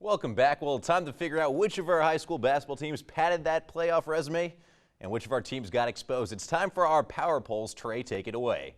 Welcome back. Well, it's time to figure out which of our high school basketball teams padded that playoff resume and which of our teams got exposed. It's time for our power polls. Trey, take it away.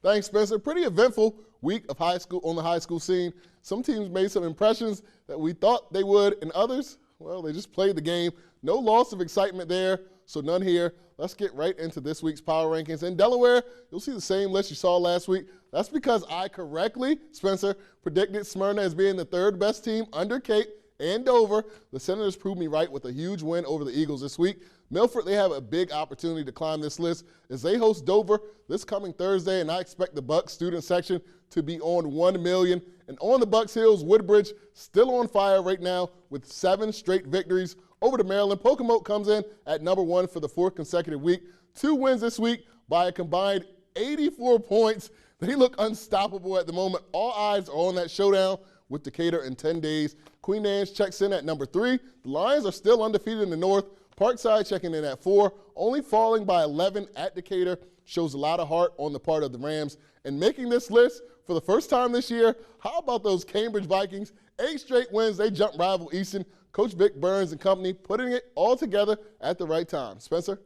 Thanks, Spencer. Pretty eventful week of high school on the high school scene. Some teams made some impressions that we thought they would, and others, well, they just played the game. No loss of excitement there, so none here. Let's get right into this week's power rankings. In Delaware, you'll see the same list you saw last week. That's because I correctly, Spencer, predicted Smyrna as being the third best team under Cape and Dover. The Senators proved me right with a huge win over the Eagles this week. Milford, they have a big opportunity to climb this list as they host Dover this coming Thursday, and I expect the Bucks student section to be on 1 million. And on the Bucks Hills, Woodbridge still on fire right now with 7 straight victories over to Maryland. Pocomoke comes in at number 1 for the 4th consecutive week. 2 wins this week by a combined 84 points. They look unstoppable at the moment. All eyes are on that showdown with Decatur in 10 days. Queen Anne's checks in at number 3. The Lions are still undefeated in the North. Parkside checking in at 4. Only falling by 11 at Decatur shows a lot of heart on the part of the Rams. And making this list for the first time this year, how about those Cambridge Vikings? 8 straight wins, they jump rival Easton. Coach Vic Burns and company putting it all together at the right time. Spencer?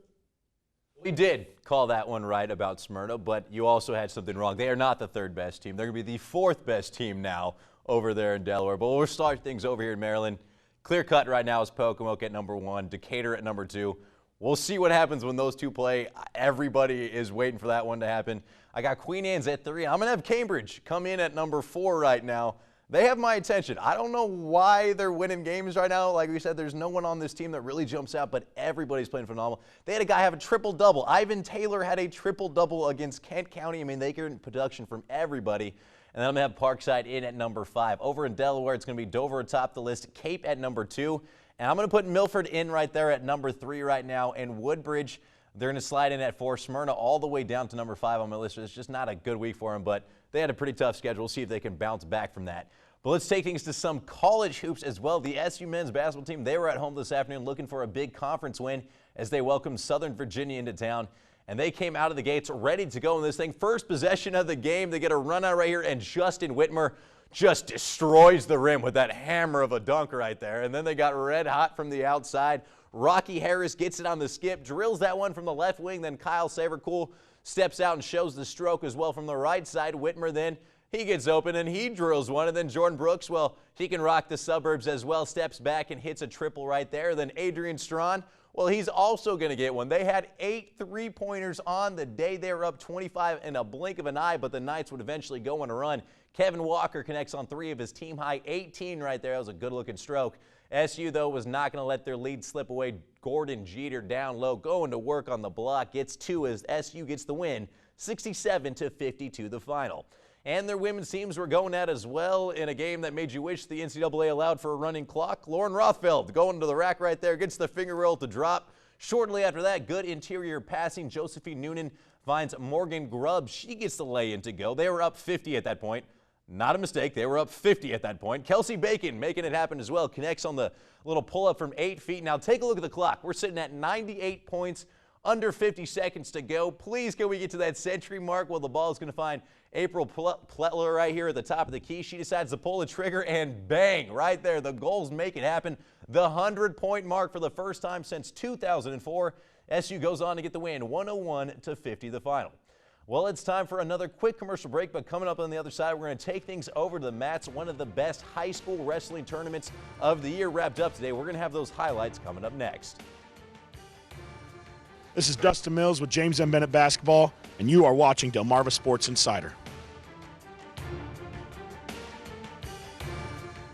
We did call that one right about Smyrna, but you also had something wrong. They are not the third best team. They're going to be the 4th best team now over there in Delaware. But we'll start things over here in Maryland. Clear cut right now is Pocomoke at number 1, Decatur at number 2. We'll see what happens when those two play. Everybody is waiting for that one to happen. I got Queen Anne's at 3. I'm going to have Cambridge come in at number 4 right now. They have my attention. I don't know why they're winning games right now. Like we said, there's no one on this team that really jumps out, but everybody's playing phenomenal. They had a guy have a triple-double. Ivan Taylor had a triple-double against Kent County. I mean, they get production from everybody. And then I'm going to have Parkside in at number 5. Over in Delaware, it's going to be Dover atop the list, Cape at number 2. And I'm going to put Milford in right there at number 3 right now. And Woodbridge, they're going to slide in at 4. Smyrna all the way down to number 5 on my list. It's just not a good week for them, but they had a pretty tough schedule. We'll see if they can bounce back from that. But let's take things to some college hoops as well. The SU men's basketball team, they were at home this afternoon looking for a big conference win as they welcomed Southern Virginia into town. And they came out of the gates ready to go in this thing. First possession of the game, they get a run out right here, and Justin Whitmer just destroys the rim with that hammer of a dunk right there. And then they got red hot from the outside. Rocky Harris gets it on the skip, drills that one from the left wing. Then Kyle Savercool steps out and shows the stroke as well from the right side. Whitmer then, he gets open and he drills one. And then Jordan Brooks, well, he can rock the suburbs as well, steps back and hits a triple right there. Then Adrian Strawn, well, he's also going to get one. They had 8 3-pointers on the day. They were up 25 in a blink of an eye, but the Knights would eventually go on a run. Kevin Walker connects on 3 of his team-high 18 right there. That was a good-looking stroke. SU, though, was not going to let their lead slip away. Gordon Jeter down low, going to work on the block, gets 2 as SU gets the win, 67-52 the final. And their women's teams were going at as well in a game that made you wish the NCAA allowed for a running clock. Lauren Rothfeld going to the rack right there, gets the finger roll to drop. Shortly after that, good interior passing. Josephine Noonan finds Morgan Grubb. She gets the lay-in to go. They were up 50 at that point. Not a mistake. They were up 50 at that point. Kelsey Bacon making it happen as well. Connects on the little pull-up from 8 feet. Now take a look at the clock. We're sitting at 98 points. Under 50 seconds to go. Please can we get to that century mark? Well, the ball is going to find April Pletler right here at the top of the key. She decides to pull the trigger and bang, right there. The goals make it happen. The 100-point mark for the first time since 2004. SU goes on to get the win, 101-50 the final. Well, it's time for another quick commercial break, but coming up on the other side, we're going to take things over to the mats. One of the best high school wrestling tournaments of the year wrapped up today. We're going to have those highlights coming up next. This is Dustin Mills with James M. Bennett Basketball, and you are watching Delmarva Sports Insider.